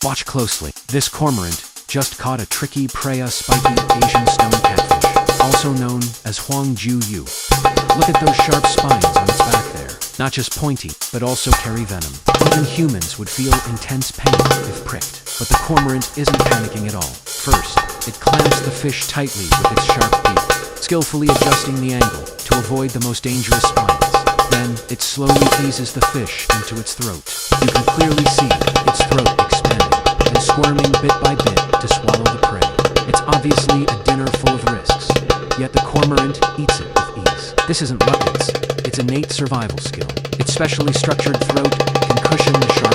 Watch closely. This cormorant just caught a tricky prey, spiky Asian stone catfish, also known as Huang Gu Yu. Look at those sharp spines on its back there. Not just pointy, but also carry venom. Even humans would feel intense pain if pricked. But the cormorant isn't panicking at all. First, it clamps the fish tightly with its sharp beak, skillfully adjusting the angle to avoid the most dangerous spines. Then, it slowly eases the fish into its throat. You can clearly see its throat expanding and squirming bit by bit to swallow the prey. It's obviously a dinner full of risks, yet the cormorant eats it with ease. This isn't luck, it's innate survival skill. Its specially structured throat can cushion the sharp